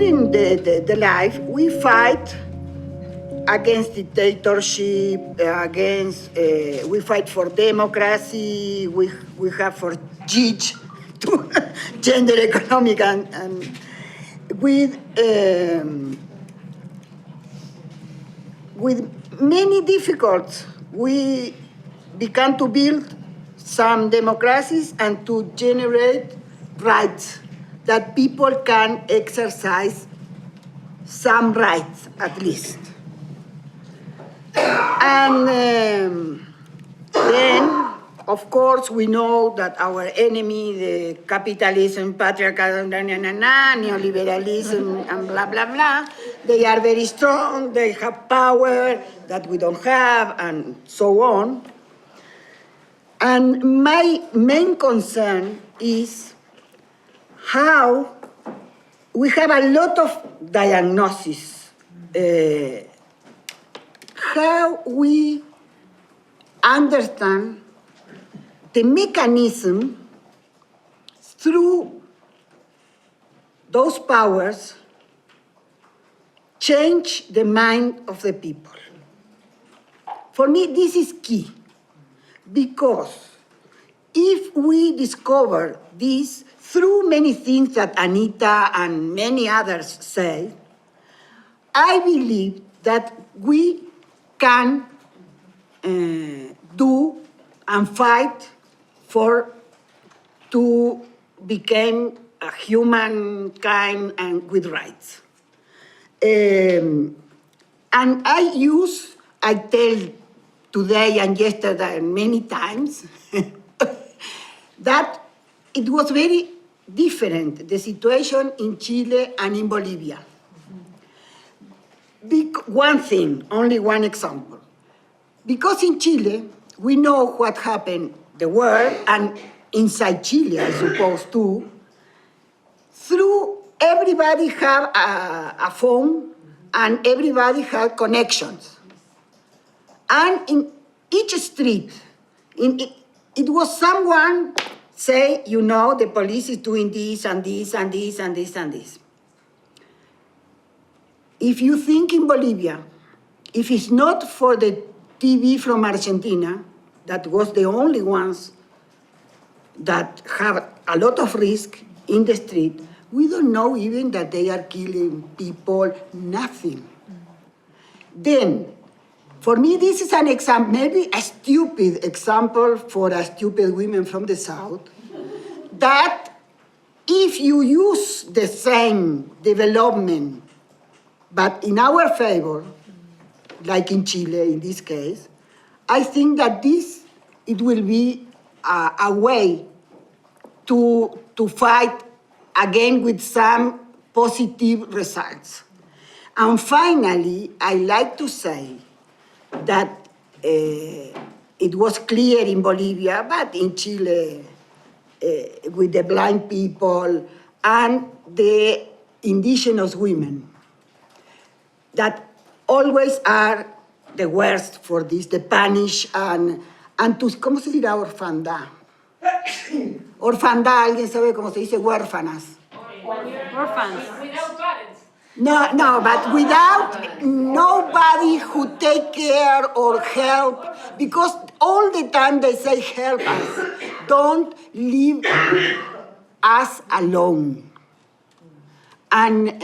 during the life, we fight against dictatorship, we fight for democracy, we have for GEACH, gender economic, and with many difficulties, we began to build some democracies and to generate rights that people can exercise some rights at least. And then, of course, we know that our enemy, the capitalism, patriarchal, neoliberalism, and blah, blah, blah, they are very strong, they have power that we don't have, and so on. And my main concern is how we have a lot of diagnosis, how we understand the mechanism through those powers change the mind of the people. For me, this is key, because if we discover this through many things that Anita and many others say, I believe that we can do and fight to become a humankind and with rights. And I tell today and yesterday many times that it was very different, the situation in Chile and in Bolivia. One thing, only one example. Because in Chile, we know what happened the world, and inside Chile, I suppose, too, through everybody have a phone, and everybody had connections. And in each street, it was someone say, you know, the police is doing this, and this, and this, and this, and this. If you think in Bolivia, if it's not for the TV from Argentina, that was the only ones that have a lot of risk in the street, we don't know even that they are killing people, nothing. Then, for me, this is an example, maybe a stupid example for a stupid woman from the South, that if you use the same development, but in our favor, like in Chile in this case, I think that it will be a way to fight again with some positive results. And finally, I like to say that it was clear in Bolivia, but in Chile, with the blind people and the indigenous women, that always are the worst for this, the punish and to, ¿cómo se dirá orfandad? Orfandad, ¿alguien sabe cómo se dice huérfanas? Orphans. Without parents. No, but without nobody who take care or help, because all the time they say help us, don't leave us alone. And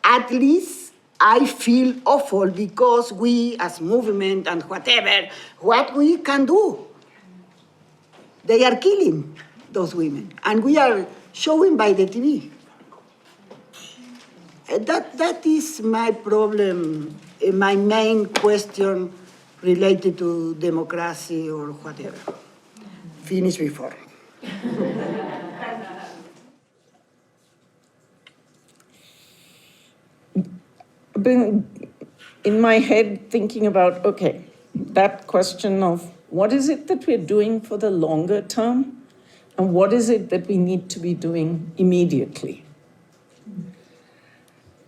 at least I feel awful because we as movement and whatever, what we can do. They are killing those women, and we are showing by the TV. That is my problem, my main question related to democracy or whatever. Finish before. Been in my head thinking about, okay, that question of what is it that we're doing for the longer term and what is it that we need to be doing immediately?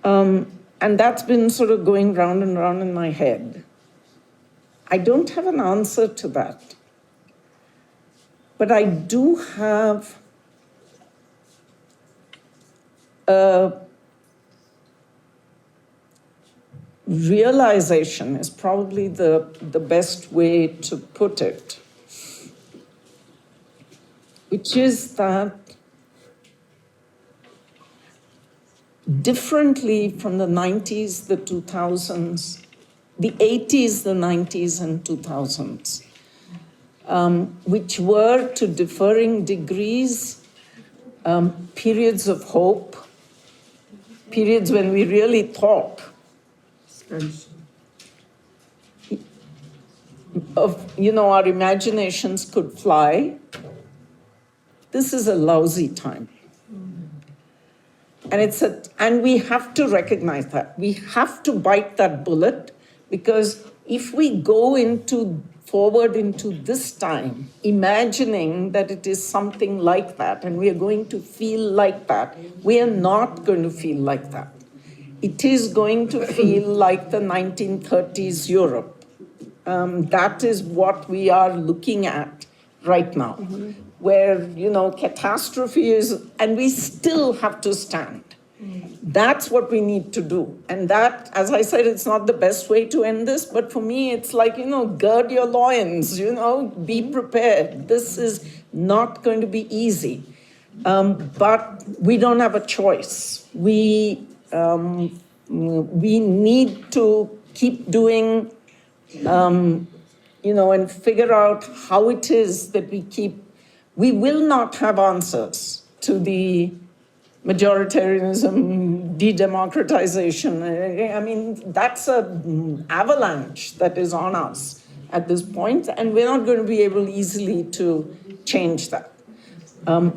And that's been sort of going round and round in my head. I don't have an answer to that, but I do have a realization is probably the best way to put it, which is that differently from the 90s, the 2000s, the 80s, the 90s, and 2000s, which were to differing degrees periods of hope, periods when we really thought of, our imaginations could fly. This is a lousy time. And we have to recognize that. We have to bite that bullet, because if we go forward into this time, imagining that it is something like that, and we are going to feel like that, we are not going to feel like that. It is going to feel like the 1930s Europe. That is what we are looking at right now, where, catastrophe is, and we still have to stand. That's what we need to do. And that, as I said, it's not the best way to end this, but for me, it's like, gird your loins, be prepared. This is not going to be easy. But we don't have a choice. We need to keep doing, and figure out how it is that we will not have answers to the majoritarianism, de-democratization. I mean, that's an avalanche that is on us at this point, and we're not going to be able easily to change that.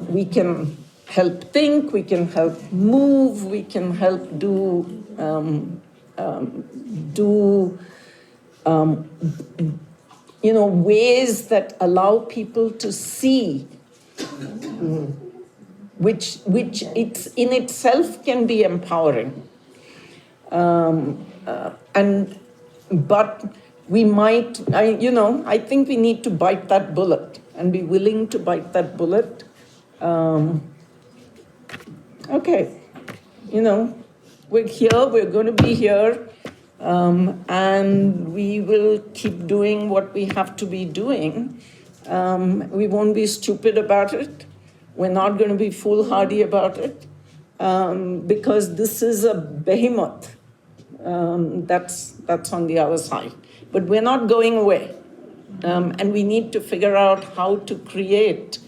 We can help think, we can help move, we can help ways that allow people to see, which it's in itself can be empowering. But we might, I think we need to bite that bullet and be willing to bite that bullet. Okay, we're here, we're going to be here, and we will keep doing what we have to be doing. We won't be stupid about it. We're not going to be foolhardy about it, because this is a behemoth that's on the other side. But we're not going away, and we need to figure out how to create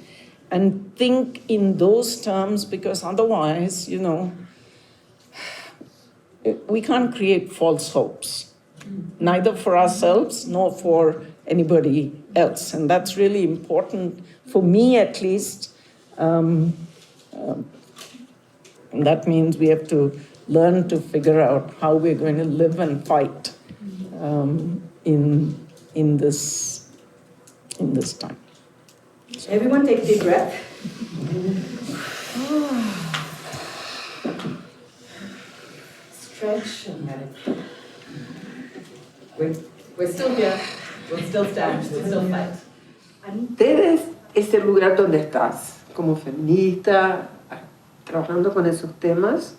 and think in those terms, because otherwise, we can't create false hopes, neither for ourselves nor for anybody else. And that's really important for me, at least. And that means we have to learn to figure out how we're going to live and fight in this time. Everyone take a deep breath. Stretch and meditate. We're still here. We'll still stand. We'll still fight. Desde ese lugar donde estás, como feminista, trabajando con esos temas,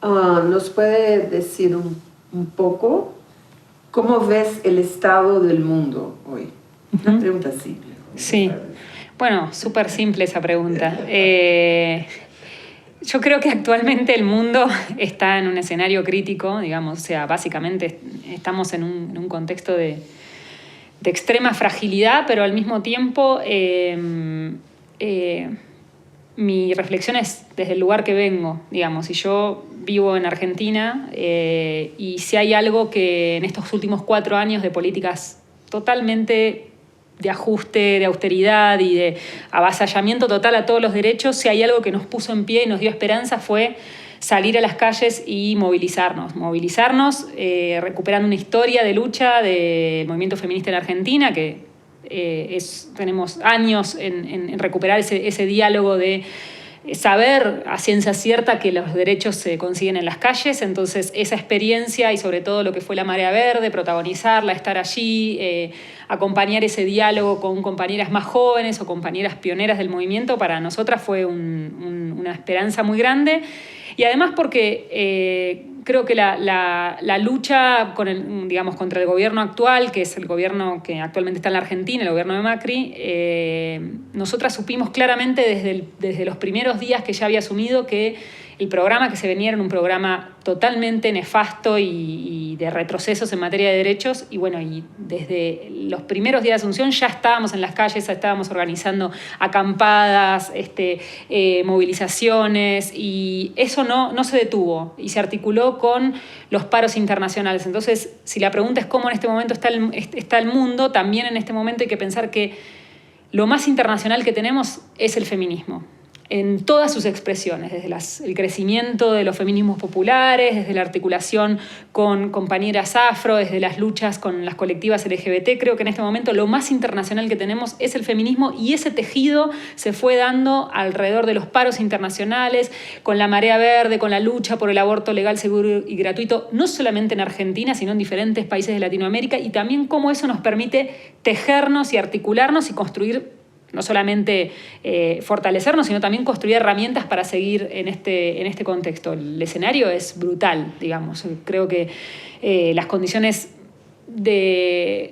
¿nos puede decir un poco cómo ves el estado del mundo hoy? Una pregunta simple. Sí, bueno, súper simple esa pregunta. Yo creo que actualmente el mundo está en un escenario crítico, digamos, o sea, básicamente estamos en un contexto de extrema fragilidad, pero al mismo tiempo mi reflexión es desde el lugar que vengo, digamos, y yo vivo en Argentina, y si hay algo que en estos últimos 4 años de políticas totalmente de ajuste, de austeridad y de avasallamiento total a todos los derechos, si hay algo que nos puso en pie y nos dio esperanza fue salir a las calles y movilizarnos, recuperando una historia de lucha del movimiento feminista en Argentina, que tenemos años en recuperar ese diálogo de saber a ciencia cierta que los derechos se consiguen en las calles. Entonces esa experiencia y sobre todo lo que fue la Marea Verde, protagonizarla, estar allí, acompañar ese diálogo con compañeras más jóvenes o compañeras pioneras del movimiento, para nosotras fue una esperanza muy grande. Y además porque creo que la lucha digamos, contra el gobierno actual, que es el gobierno que actualmente está en la Argentina, el gobierno de Macri, nosotras supimos claramente desde los primeros días que ya había asumido que el programa que se venía era un programa totalmente nefasto y de retrocesos en materia de derechos. Y bueno, y desde los primeros días de Asunción ya estábamos en las calles, estábamos organizando acampadas, movilizaciones, y eso no se detuvo y se articuló con los paros internacionales. Entonces, si la pregunta es cómo en este momento está el mundo, también en este momento hay que pensar que lo más internacional que tenemos es el feminismo, en todas sus expresiones, desde el crecimiento de los feminismos populares, desde la articulación con compañeras afro, desde las luchas con las colectivas LGBT. Creo que en este momento lo más internacional que tenemos es el feminismo, y ese tejido se fue dando alrededor de los paros internacionales, con la marea verde, con la lucha por el aborto legal, seguro y gratuito, no solamente en Argentina, sino en diferentes países de Latinoamérica, y también cómo eso nos permite tejernos y articularnos y construir, no solamente fortalecernos, sino también construir herramientas para seguir en este contexto. El escenario es brutal, digamos. Creo que las condiciones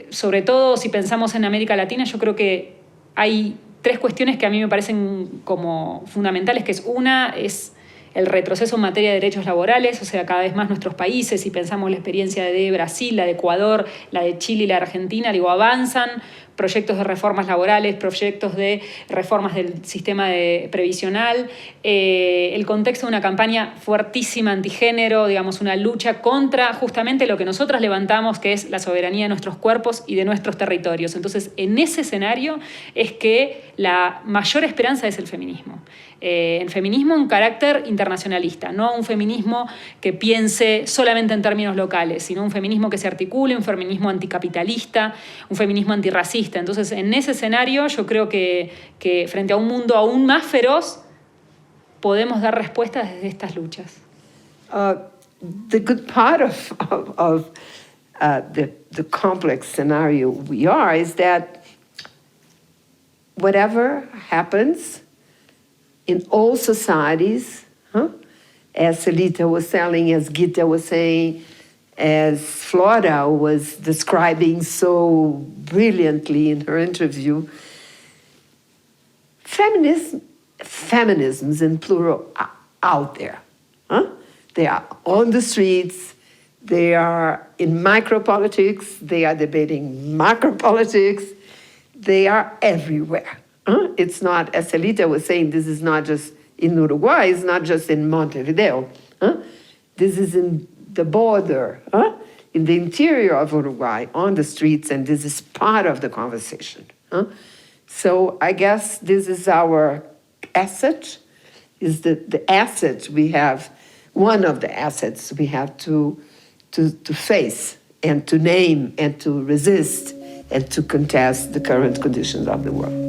sobre todo si pensamos en América Latina, yo creo que hay 3 cuestiones que a mí me parecen como fundamentales, que una es el retroceso en materia de derechos laborales, o sea, cada vez más nuestros países, si pensamos la experiencia de Brasil, la de Ecuador, la de Chile y la de Argentina, avanzan proyectos de reformas laborales, proyectos de reformas del sistema previsional, el contexto de una campaña fuertísima antigénero, digamos, una lucha contra justamente lo que nosotras levantamos, que es la soberanía de nuestros cuerpos y de nuestros territorios. Entonces, en ese escenario es que la mayor esperanza es el feminismo. El feminismo en carácter internacionalista, no un feminismo que piense solamente en términos locales, sino un feminismo que se articule, un feminismo anticapitalista, un feminismo antirracista. Entonces, en ese escenario, yo creo que frente a un mundo aún más feroz, podemos dar respuestas desde estas luchas. The good part of the complex scenario we are is that whatever happens in all societies, as Celita was telling, as Gita was saying, as Flora was describing so brilliantly in her interview, feminisms in plural are out there. They are on the streets, they are in micropolitics, they are debating macropolitics, they are everywhere. It's not, as Celita was saying, this is not just in Uruguay, it's not just in Montevideo. This is in the border, in the interior of Uruguay, on the streets, and this is part of the conversation. So I guess this is our asset, is the asset we have, one of the assets we have to face and to name and to resist and to contest the current conditions of the world.